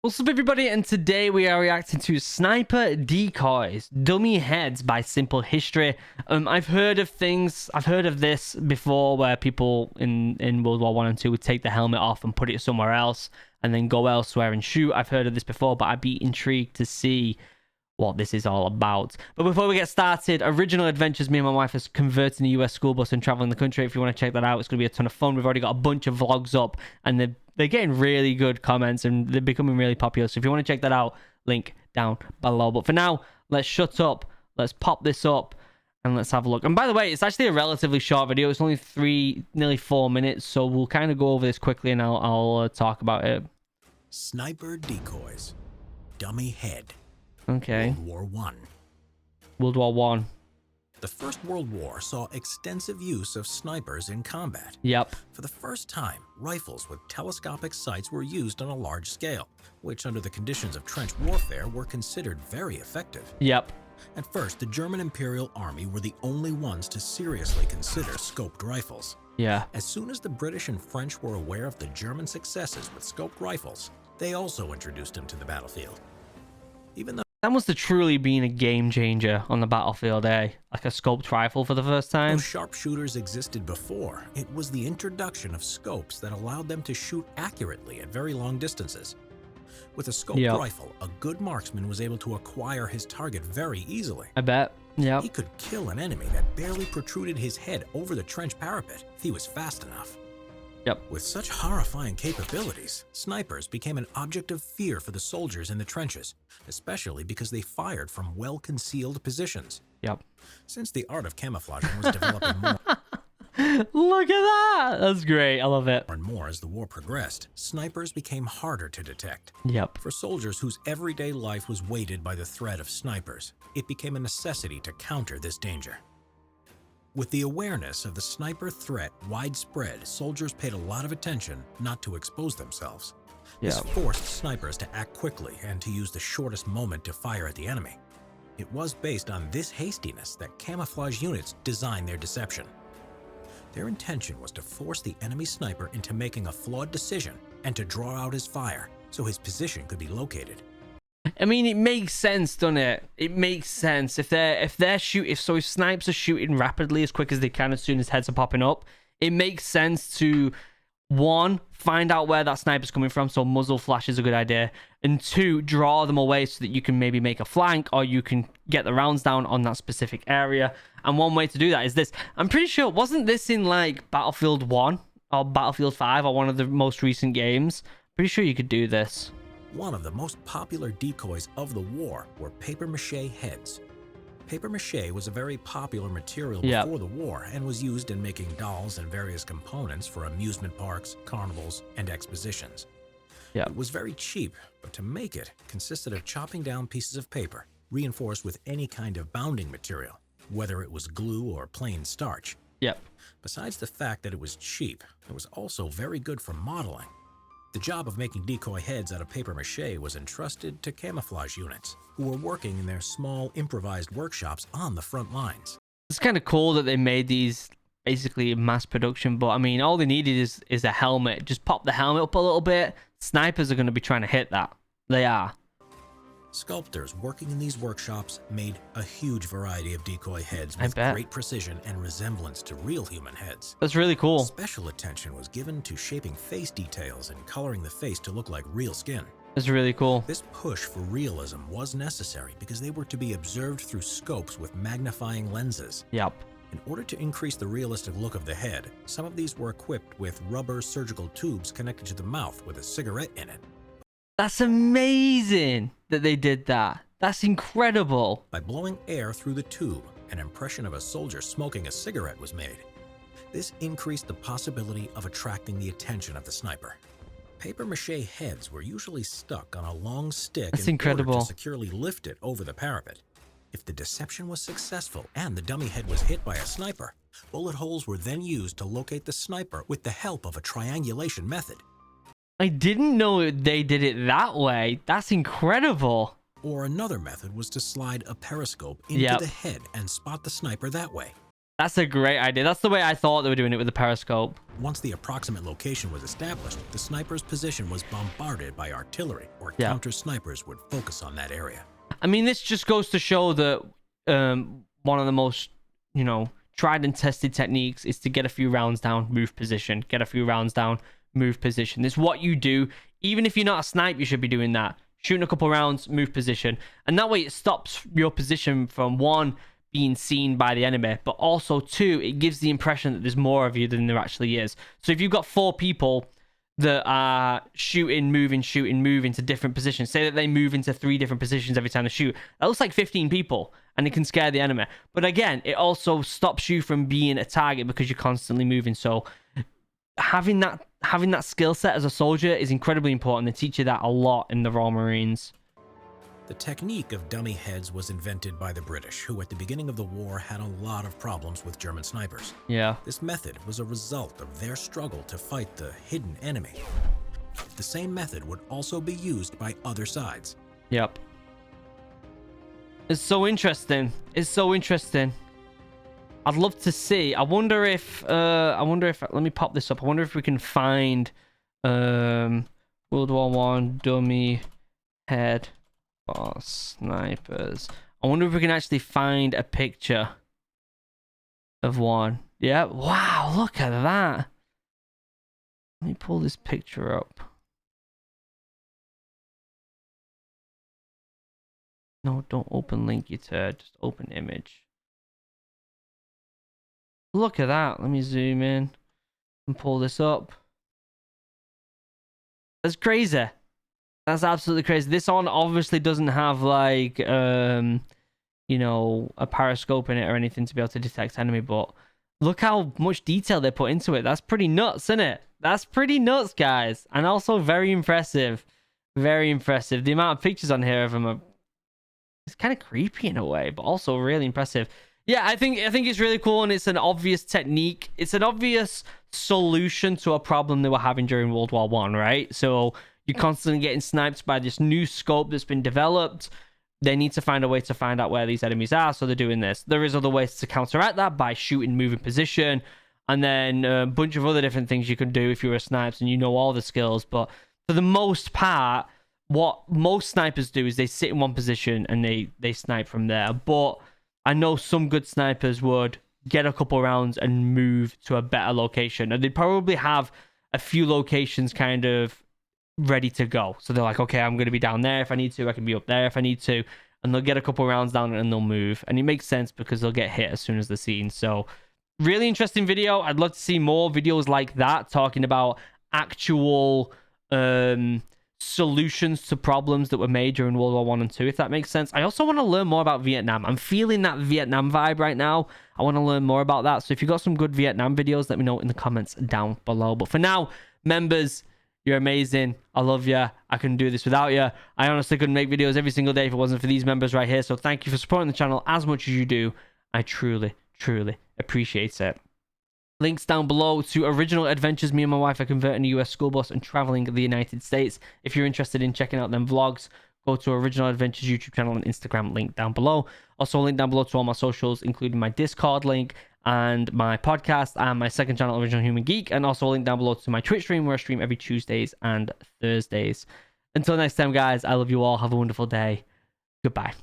What's up, everybody? And today we are reacting to Sniper Decoys, Dummy Heads by Simple History. I've heard of this before, where people in World War I and II would take the helmet off and put it somewhere else and then go elsewhere and shoot. I've heard of this before, but I'd be intrigued to see what this is all about. But before we get started, OriginalAdventures, me and my wife is converting a US school bus and traveling the country. If you want to check that out, it's going to be a ton of fun. We've already got a bunch of vlogs up, and they're getting really good comments, and they're becoming really popular. So if you want to check that out, link down below. But for now, let's shut up, let's pop this up, and let's have a look. And by the way, it's actually a relatively short video. It's only nearly 4 minutes, so we'll kind of go over this quickly, and I'll talk about it. Sniper Decoys, Dummy Head. Okay. World War I. World War One. The First World War saw extensive use of snipers in combat. Yep. For the first time, rifles with telescopic sights were used on a large scale, which under the conditions of trench warfare were considered very effective. Yep. At first, the German Imperial Army were the only ones to seriously consider scoped rifles. Yeah. As soon as the British and French were aware of the German successes with scoped rifles, they also introduced them to the battlefield. Even though That must have truly been a game changer on the battlefield, eh? Like a scoped rifle for the first time. sharpshooters existed before, it was the introduction of scopes that allowed them to shoot accurately at very long distances. With a scoped rifle, a good marksman was able to acquire his target very easily. I bet. Yeah. He could kill an enemy that barely protruded his head over the trench parapet if he was fast enough. Yep. With such horrifying capabilities, snipers became an object of fear for the soldiers in the trenches, especially because they fired from well-concealed positions. Yep. Since the art of camouflaging was developing more Look at that! That's great. I love it. and more as the war progressed, snipers became harder to detect. Yep. For soldiers whose everyday life was weighted by the threat of snipers, it became a necessity to counter this danger. With the awareness of the sniper threat widespread, soldiers paid a lot of attention not to expose themselves. This forced snipers to act quickly and to use the shortest moment to fire at the enemy. It was based on this hastiness that camouflage units designed their deception. Their intention was to force the enemy sniper into making a flawed decision and to draw out his fire so his position could be located. I mean, it makes sense, doesn't it? It makes sense. If snipes are shooting rapidly as quick as they can as soon as heads are popping up, it makes sense to, one, find out where that sniper's coming from, so muzzle flash is a good idea, and two, draw them away so that you can maybe make a flank or you can get the rounds down on that specific area. And one way to do that is this. I'm pretty sure, wasn't this in like Battlefield 1 or Battlefield 5 or one of the most recent games? Pretty sure you could do this. One of the most popular decoys of the war were papier-mâché heads. Papier-mâché was a very popular material before the war and was used in making dolls and various components for amusement parks, carnivals, and expositions. It was very cheap, but to make it consisted of chopping down pieces of paper, reinforced with any kind of bounding material, whether it was glue or plain starch. Besides the fact that it was cheap, it was also very good for modeling. The job of making decoy heads out of papier-mâché was entrusted to camouflage units, who were working in their small improvised workshops on the front lines. It's kind of cool that they made these basically in mass production, but I mean, all they needed is a helmet. Just pop the helmet up a little bit. Snipers are going to be trying to hit that. They are. Sculptors working in these workshops made a huge variety of decoy heads with great precision and resemblance to real human heads. That's really cool. Special attention was given to shaping face details and coloring the face to look like real skin. That's really cool. This push for realism was necessary because they were to be observed through scopes with magnifying lenses. Yep. In order to increase the realistic look of the head, some of these were equipped with rubber surgical tubes connected to the mouth with a cigarette in it. That's amazing that they did that. That's incredible. By blowing air through the tube, an impression of a soldier smoking a cigarette was made. This increased the possibility of attracting the attention of the sniper. Papier-mâché heads were usually stuck on a long stick in order to securely lift it over the parapet. If the deception was successful and the dummy head was hit by a sniper, bullet holes were then used to locate the sniper with the help of a triangulation method. I didn't know they did it that way. That's incredible. Or another method was to slide a periscope into the head and spot the sniper that way. That's a great idea. That's the way I thought they were doing it with the periscope. Once the approximate location was established, the sniper's position was bombarded by artillery, or counter snipers would focus on that area. I mean, this just goes to show that one of the most, tried and tested techniques is to get a few rounds down, move position. Get a few rounds down, move position. It's what you do. Even if you're not a snipe, you should be doing that. Shooting a couple rounds, move position. And that way it stops your position from, one, being seen by the enemy, but also, two, it gives the impression that there's more of you than there actually is. So if you've got 4 people that are shooting, moving to different positions, say that they move into 3 different positions every time they shoot, that looks like 15 people, and it can scare the enemy. But again, it also stops you from being a target because you're constantly moving. So having that skill set as a soldier is incredibly important. They teach you that a lot in the Royal Marines. The technique of dummy heads was invented by the British, who at the beginning of the war had a lot of problems with German snipers. Yeah. This method was a result of their struggle to fight the hidden enemy. The same method would also be used by other sides. Yep. It's so interesting. It's so interesting. I'd love to see. I wonder if let me pop this up. I wonder if we can find World War I dummy head snipers. I wonder if we can actually find a picture of one. Yeah. Wow, look at that. Let me pull this picture up. No, don't open link, you turd. Just open image. Look at that. Let me zoom in and pull this up. That's crazy. That's absolutely crazy. This one obviously doesn't have like a periscope in it or anything to be able to detect enemy, but look how much detail they put into it. That's pretty nuts, isn't it? That's pretty nuts, guys. And also very impressive. Very impressive. The amount of pictures on here of them are, it's kind of creepy in a way, but also really impressive. Yeah, I think it's really cool, and it's an obvious technique. It's an obvious solution to a problem they were having during World War I, right? So you're constantly getting sniped by this new scope that's been developed. They need to find a way to find out where these enemies are, so they're doing this. There is other ways to counteract that by shooting, moving position, and then a bunch of other different things you can do if you're a sniper and you know all the skills. But for the most part, what most snipers do is they sit in one position and they snipe from there. But I know some good snipers would get a couple rounds and move to a better location, and they'd probably have a few locations kind of ready to go. So they're like, okay, I'm going to be down there if I need to, I can be up there if I need to, and they'll get a couple rounds down and they'll move. And it makes sense because they'll get hit as soon as they're seen. So really interesting video. I'd love to see more videos like that talking about actual solutions to problems that were made during World War I and II, if that makes sense. I also want to learn more about Vietnam. I'm feeling that Vietnam vibe right now. I want to learn more about that. So if you've got some good Vietnam videos, let me know in the comments down below. But for now, members, you're amazing. I love you. I couldn't do this without you. I honestly couldn't make videos every single day if it wasn't for these members right here. So thank you for supporting the channel as much as you do. I truly, truly appreciate it. Links down below to Original Adventures. Me and my wife are converting a US school bus and traveling the United States. If you're interested in checking out them vlogs, go to Original Adventures YouTube channel and Instagram, link down below. Also, link down below to all my socials, including my Discord link and my podcast and my second channel, OriginalHuman Geek. And also a link down below to my Twitch stream, where I stream every Tuesdays and Thursdays. Until next time, guys, I love you all. Have a wonderful day. Goodbye.